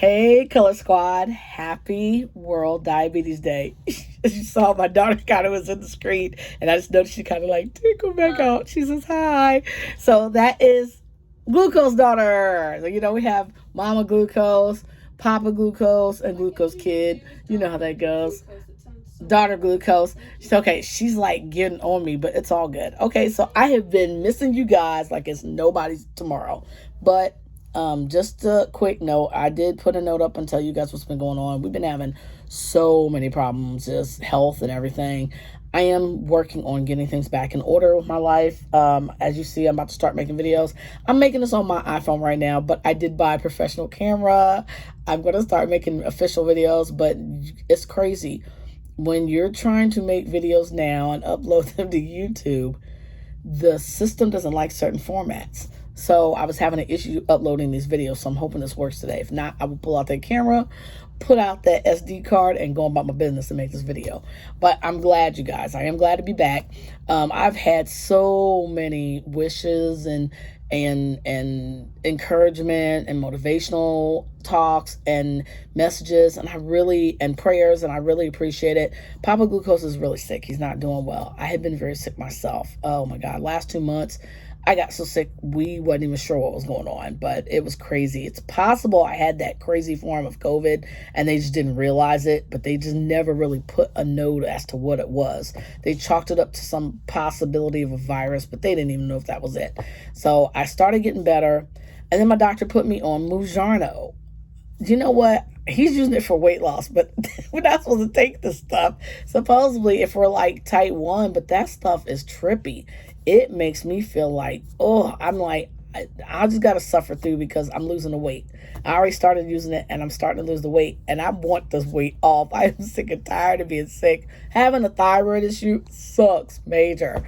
Hey, Color Squad. Happy World Diabetes Day. As you saw, my daughter kind of was in the screen, and I just noticed she kind of like tinkled back out. She says, hi. So that is Glucose Daughter. So, we have Mama Glucose, Papa Glucose, and Glucose Kid. You know how that goes. Daughter Glucose. She's like getting on me, but it's all good. Okay, so I have been missing you guys like it's nobody's tomorrow. But just a quick note, I did put a note up and tell you guys what's been going on. We've been having so many problems, just health and everything. I am working on getting things back in order with my life. As you see, I'm about to start making videos. I'm making this on my iPhone right now, but I did buy a professional camera. I'm going to start making official videos, but it's crazy. When you're trying to make videos now and upload them to YouTube, the system doesn't like certain formats. So I was having an issue uploading these videos, so I'm hoping this works today. If not, I will pull out that camera, put out that SD card, and go about my business and make this video. But I'm glad, you guys. I am glad to be back. I've had so many wishes and encouragement and motivational talks and messages and prayers, and I really appreciate it. Papa Glucose is really sick. He's not doing well. I have been very sick myself. Oh my God. Last 2 months, I got so sick, we wasn't even sure what was going on, but it was crazy. It's possible I had that crazy form of COVID and they just didn't realize it, but they just never really put a note as to what it was. They chalked it up to some possibility of a virus, but they didn't even know if that was it. So I started getting better, and then my doctor put me on Mounjaro. You know what? He's using it for weight loss, but we're not supposed to take this stuff. Supposedly, if we're like type 1, but that stuff is trippy. It makes me feel like, I just got to suffer through because I'm losing the weight. I already started using it, and I'm starting to lose the weight, and I want this weight off. I'm sick and tired of being sick. Having a thyroid issue sucks major.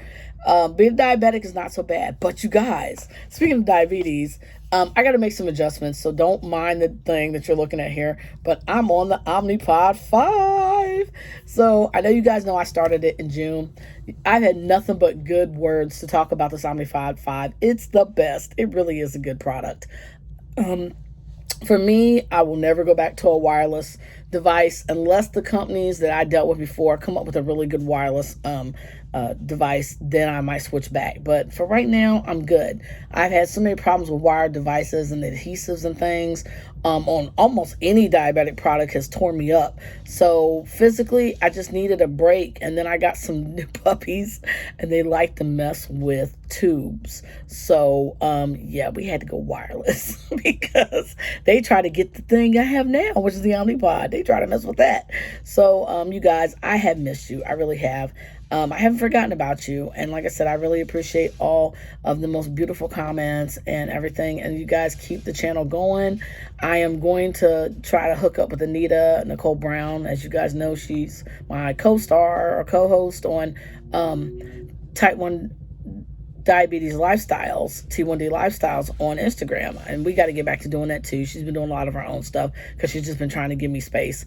Being diabetic is not so bad. But you guys, speaking of diabetes, I got to make some adjustments, so don't mind the thing that you're looking at here. But I'm on the Omnipod 5. So I know you guys know I started it in June. I've had nothing but good words to talk about this Omnipod 5. It's the best. It really is a good product. For me, I will never go back to a wireless device unless the companies that I dealt with before come up with a really good wireless device. Then I might switch back. But for right now, I'm good. I've had so many problems with wired devices and adhesives and things on almost any diabetic product has torn me up. So physically, I just needed a break. And then I got some new puppies, and they like to mess with tubes. So yeah, we had to go wireless because they try to get the thing I have now, which is the Omnipod. They try to mess with that. So you guys, I have missed you. I really have. I haven't forgotten about you. And like I said, I really appreciate all of the most beautiful comments and everything. And you guys keep the channel going. I am going to try to hook up with Anita Nicole Brown. As you guys know, she's my co-star or co-host on Type 1 Diabetes Lifestyles, T1D Lifestyles on Instagram. And we got to get back to doing that too. She's been doing a lot of her own stuff because she's just been trying to give me space.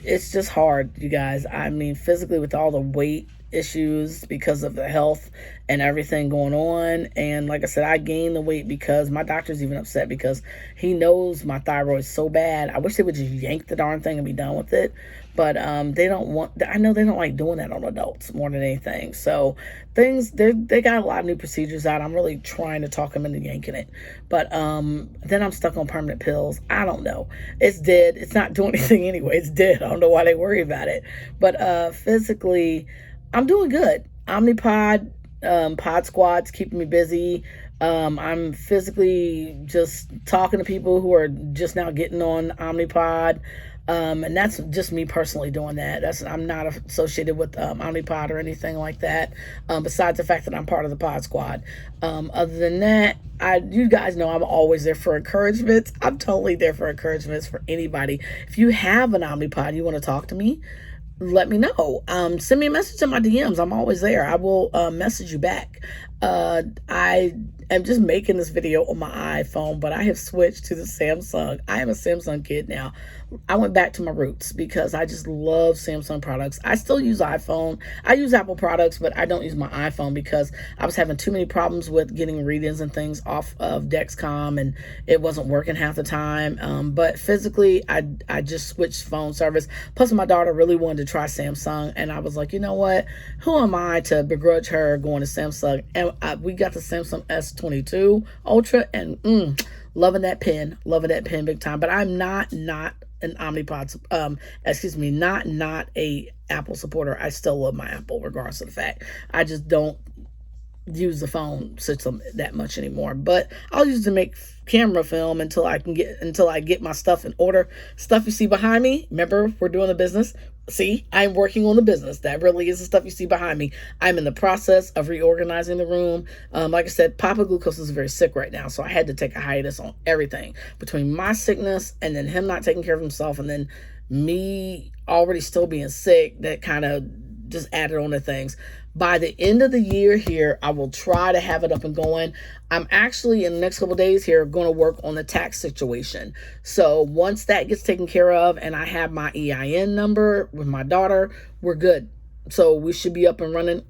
It's just hard, you guys. I mean, physically with all the weight issues because of the health and everything going on. And like I said, I gained the weight because my doctor's even upset because he knows my thyroid's so bad. I wish they would just yank the darn thing and be done with it. But they don't want, I know they don't like doing that on adults more than anything. So they got a lot of new procedures out. I'm really trying to talk them into yanking it. But then I'm stuck on permanent pills. I don't know. It's dead. It's not doing anything anyway. It's dead. I don't know why they worry about it. But physically, I'm doing good. Omnipod, Pod Squad's keeping me busy. I'm physically just talking to people who are just now getting on Omnipod. And that's just me personally doing that. I'm not associated with Omnipod or anything like that, besides the fact that I'm part of the Pod Squad. Other than that, you guys know I'm always there for encouragements. I'm totally there for encouragements for anybody. If you have an Omnipod, you want to talk to me, let me know. Send me a message in my DMs. I'm always there. I will message you back. I am just making this video on my iPhone, but I have switched to the Samsung. I am a Samsung kid now. I went back to my roots because I just love Samsung products. I still use iPhone. I use Apple products, but I don't use my iPhone because I was having too many problems with getting readings and things off of Dexcom, and it wasn't working half the time. But physically, I just switched phone service. Plus, my daughter really wanted to try Samsung, and I was like, you know what? Who am I to begrudge her going to Samsung? And we got the Samsung S22 Ultra, and loving that pen big time. But I'm not an Omnipod, not a Apple supporter. I still love my Apple, regardless of the fact. I just don't use the phone system that much anymore. But I'll use it to make camera film until I get my stuff in order. Stuff you see behind me, remember, we're doing the business. See, I'm working on the business. That really is the stuff you see behind me. I'm in the process of reorganizing the room. Like I said, Papa Glucose is very sick right now, so I had to take a hiatus on everything. Between my sickness and then him not taking care of himself, and then me already still being sick, that kind of just added on to things. By the end of the year here, I will try to have it up and going. I'm actually, in the next couple of days here, going to work on the tax situation. So once that gets taken care of and I have my EIN number with my daughter, we're good. So we should be up and running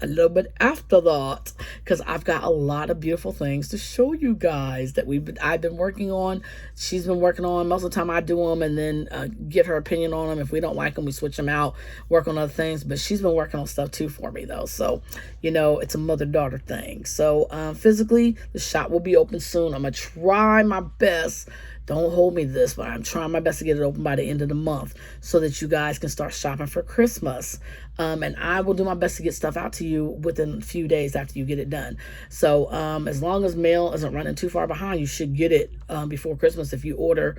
a little bit after that, because I've got a lot of beautiful things to show you guys that I've been working on. She's been working on. Most of the time I do them and then get her opinion on them. If we don't like them, we switch them out, work on other things. But she's been working on stuff too for me though. So, you know, it's a mother-daughter thing. So physically, the shop will be open soon. I'm going to try my best. Don't hold me to this, but I'm trying my best to get it open by the end of the month so that you guys can start shopping for Christmas. And I will do my best to get stuff out to you within a few days after you get it done. So as long as mail isn't running too far behind, you should get it before Christmas if you order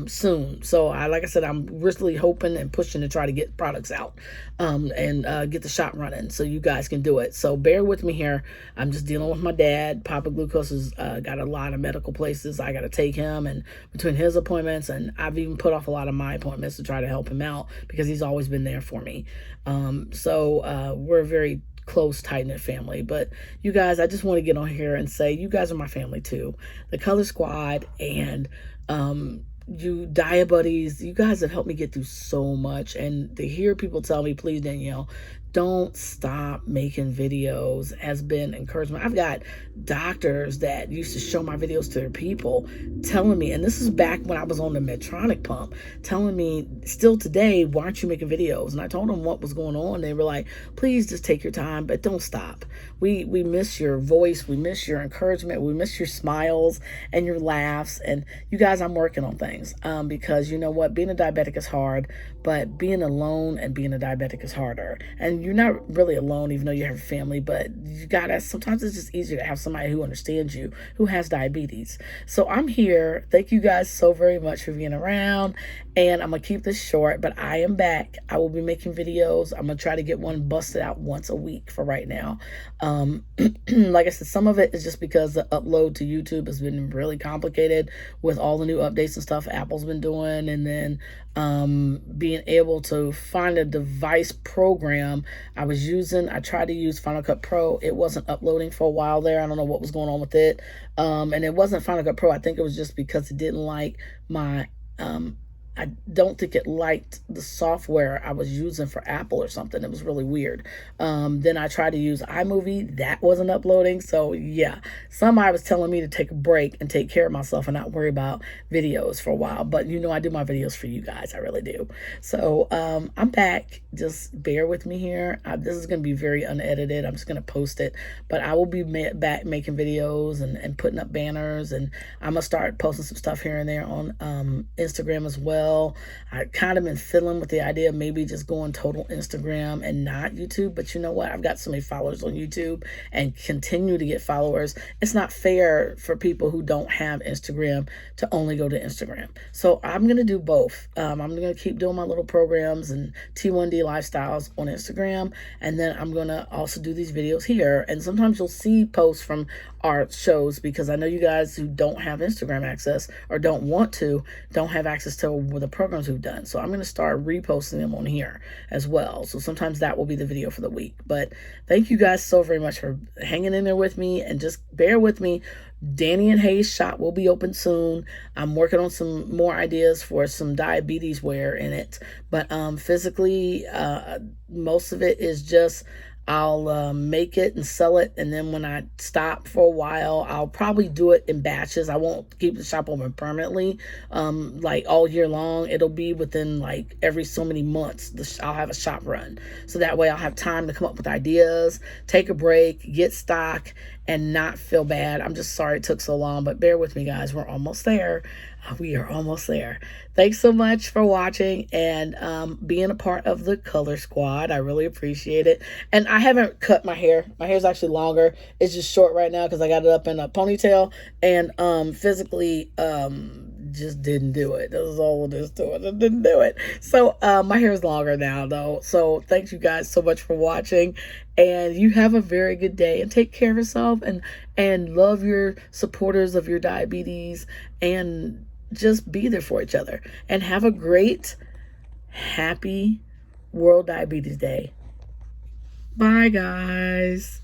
soon. So like I said, I'm really hoping and pushing to try to get products out and get the shop running so you guys can do it. So bear with me here. I'm just dealing with my dad. Papa Glucose has got a lot of medical places I got to take him, and between his appointments, and I've even put off a lot of my appointments to try to help him out because he's always been there for me. So we're a very close, tight-knit family. But you guys, I just want to get on here and say you guys are my family too. The Color Squad and you Diabetics, you guys have helped me get through so much. And to hear people tell me, please, Danielle, don't stop making videos, has been encouragement. I've got doctors that used to show my videos to their people telling me, and this is back when I was on the Medtronic pump, telling me still today, why aren't you making videos? And I told them what was going on. They were like, please just take your time, but don't stop. We miss your voice. We miss your encouragement. We miss your smiles and your laughs. And you guys, I'm working on things because you know what? Being a diabetic is hard, but being alone and being a diabetic is harder. And you're not really alone, even though you have a family, but you gotta, sometimes it's just easier to have somebody who understands you, who has diabetes. So I'm here. Thank you guys so very much for being around. And I'm gonna keep this short, but I am back. I will be making videos. I'm gonna try to get one busted out once a week for right now. Like I said, some of it is just because the upload to YouTube has been really complicated with all the new updates and stuff Apple's been doing, and then being able to find a device program I tried to use Final Cut Pro. It wasn't uploading for a while there. I don't know what was going on with it. And it wasn't Final Cut Pro. I think it was just because it didn't like my I don't think it liked the software I was using for Apple or something. It was really weird. Then I tried to use iMovie. That wasn't uploading. So yeah, somebody was telling me to take a break and take care of myself and not worry about videos for a while. But you know, I do my videos for you guys. I really do. So I'm back. Just bear with me here. This is going to be very unedited. I'm just going to post it. But I will be back making videos and putting up banners. And I'm going to start posting some stuff here and there on Instagram as well. I kind of been fiddling with the idea of maybe just going total Instagram and not YouTube, but you know what? I've got so many followers on YouTube and continue to get followers. It's not fair for people who don't have Instagram to only go to Instagram. So I'm going to do both. I'm going to keep doing my little programs and T1D lifestyles on Instagram, and then I'm going to also do these videos here. And sometimes you'll see posts from our shows, because I know you guys who don't have Instagram access or don't have access to the programs we've done. So I'm going to start reposting them on here as well. So sometimes that will be the video for the week. But thank you guys so very much for hanging in there with me, and just bear with me. Danny and Hayes shop will be open soon. I'm working on some more ideas for some diabetes wear in it. But physically, most of it is just I'll make it and sell it, and then when I stop for a while, I'll probably do it in batches. I won't keep the shop open permanently, like all year long. It'll be within like every so many months, I'll have a shop run. So that way I'll have time to come up with ideas, take a break, get stock, and not feel bad. I'm just sorry it took so long, but bear with me, guys. We're almost there. We are almost there. Thanks so much for watching and being a part of the Color Squad. I really appreciate it. And I haven't cut my hair. My hair's actually longer. It's just short right now because I got it up in a ponytail, and physically just didn't do it. That was all it is to it. I didn't do it. So my hair is longer now, though. So thank you guys so much for watching, and you have a very good day, and take care of yourself, and love your supporters of your diabetes, and just be there for each other, and have a great, happy World Diabetes Day. Bye, guys.